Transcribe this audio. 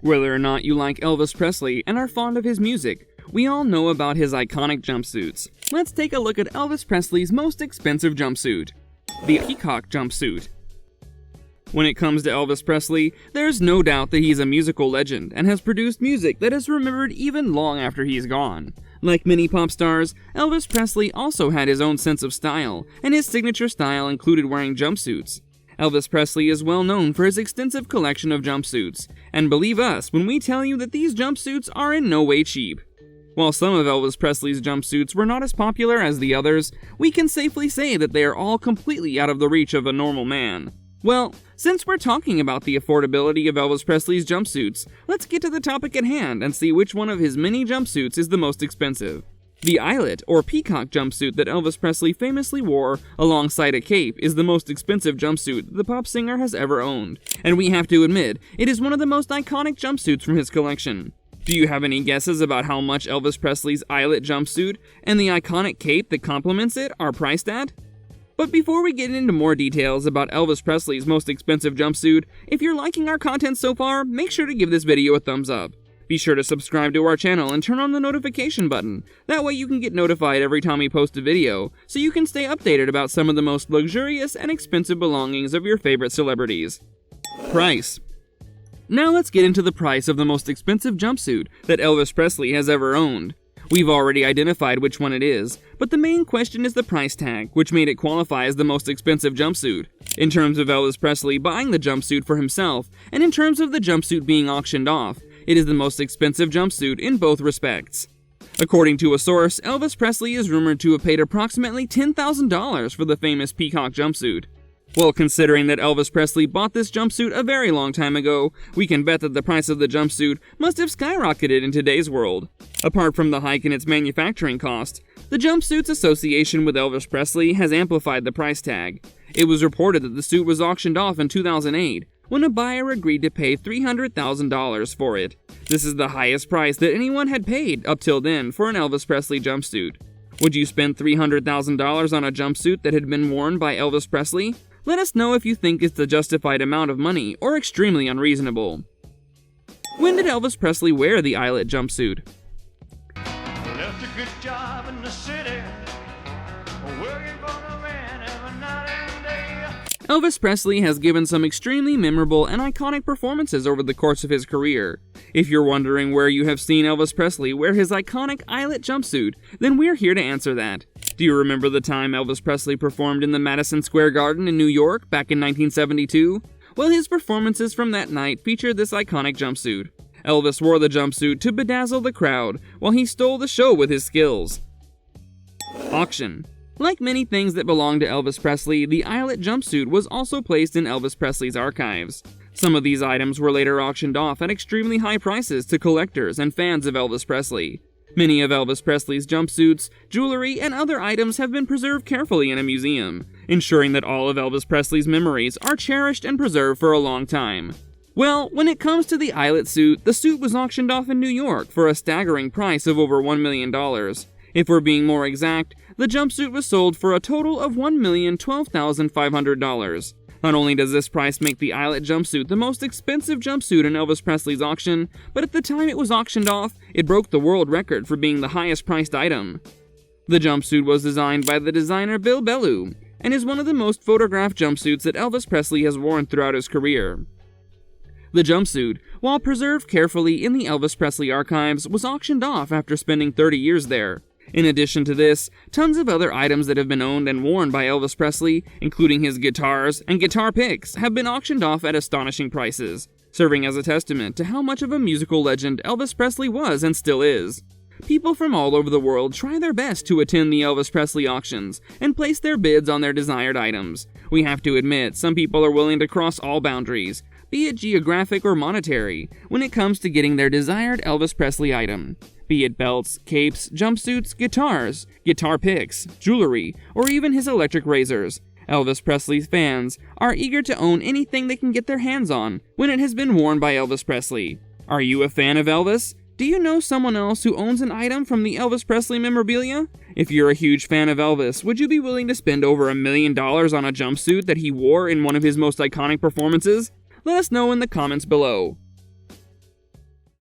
Whether or not you like Elvis Presley and are fond of his music, we all know about his iconic jumpsuits. Let's take a look at Elvis Presley's most expensive jumpsuit, the Peacock Jumpsuit. When it comes to Elvis Presley, there's no doubt that he's a musical legend and has produced music that is remembered even long after he's gone. Like many pop stars, Elvis Presley also had his own sense of style, and his signature style included wearing jumpsuits. Elvis Presley is well known for his extensive collection of jumpsuits, and believe us when we tell you that these jumpsuits are in no way cheap. While some of Elvis Presley's jumpsuits were not as popular as the others, we can safely say that they are all completely out of the reach of a normal man. Well, since we're talking about the affordability of Elvis Presley's jumpsuits, let's get to the topic at hand and see which one of his many jumpsuits is the most expensive. The eyelet, or peacock jumpsuit that Elvis Presley famously wore alongside a cape is the most expensive jumpsuit the pop singer has ever owned, and we have to admit, it is one of the most iconic jumpsuits from his collection. Do you have any guesses about how much Elvis Presley's eyelet jumpsuit and the iconic cape that complements it are priced at? But before we get into more details about Elvis Presley's most expensive jumpsuit, if you're liking our content so far, make sure to give this video a thumbs up. Be sure to subscribe to our channel and turn on the notification button. That way you can get notified every time we post a video, so you can stay updated about some of the most luxurious and expensive belongings of your favorite celebrities. Price. Now let's get into the price of the most expensive jumpsuit that Elvis Presley has ever owned. We've already identified which one it is, but the main question is the price tag, which made it qualify as the most expensive jumpsuit. In terms of Elvis Presley buying the jumpsuit for himself, and in terms of the jumpsuit being auctioned off, it is the most expensive jumpsuit in both respects. According to a source, Elvis Presley is rumored to have paid approximately $10,000 for the famous peacock jumpsuit. Well, considering that Elvis Presley bought this jumpsuit a very long time ago, we can bet that the price of the jumpsuit must have skyrocketed in today's world. Apart from the hike in its manufacturing cost, the jumpsuit's association with Elvis Presley has amplified the price tag. It was reported that the suit was auctioned off in 2008, when a buyer agreed to pay $300,000 for it. This is the highest price that anyone had paid up till then for an Elvis Presley jumpsuit. Would you spend $300,000 on a jumpsuit that had been worn by Elvis Presley? Let us know if you think it's the justified amount of money or extremely unreasonable. When did Elvis Presley wear the eyelet jumpsuit? Left a good job in the city, working for the man every night and day. Elvis Presley has given some extremely memorable and iconic performances over the course of his career. If you're wondering where you have seen Elvis Presley wear his iconic eyelet jumpsuit, then we're here to answer that. Do you remember the time Elvis Presley performed in the Madison Square Garden in New York back in 1972? Well, his performances from that night featured this iconic jumpsuit. Elvis wore the jumpsuit to bedazzle the crowd while he stole the show with his skills. Auction. Like many things that belong to Elvis Presley, the eyelet jumpsuit was also placed in Elvis Presley's archives. Some of these items were later auctioned off at extremely high prices to collectors and fans of Elvis Presley. Many of Elvis Presley's jumpsuits, jewelry, and other items have been preserved carefully in a museum, ensuring that all of Elvis Presley's memories are cherished and preserved for a long time. Well, when it comes to the eyelet suit, the suit was auctioned off in New York for a staggering price of over $1 million. If we're being more exact, the jumpsuit was sold for a total of $1,012,500. Not only does this price make the eyelet jumpsuit the most expensive jumpsuit in Elvis Presley's auction, but at the time it was auctioned off, it broke the world record for being the highest priced item. The jumpsuit was designed by the designer Bill Bellou, and is one of the most photographed jumpsuits that Elvis Presley has worn throughout his career. The jumpsuit, while preserved carefully in the Elvis Presley archives, was auctioned off after spending 30 years there. In addition to this, tons of other items that have been owned and worn by Elvis Presley, including his guitars and guitar picks, have been auctioned off at astonishing prices, serving as a testament to how much of a musical legend Elvis Presley was and still is. People from all over the world try their best to attend the Elvis Presley auctions and place their bids on their desired items. We have to admit, some people are willing to cross all boundaries, be it geographic or monetary, when it comes to getting their desired Elvis Presley item. Be it belts, capes, jumpsuits, guitars, guitar picks, jewelry, or even his electric razors. Elvis Presley's fans are eager to own anything they can get their hands on when it has been worn by Elvis Presley. Are you a fan of Elvis? Do you know someone else who owns an item from the Elvis Presley memorabilia? If you're a huge fan of Elvis, would you be willing to spend over $1 million on a jumpsuit that he wore in one of his most iconic performances? Let us know in the comments below.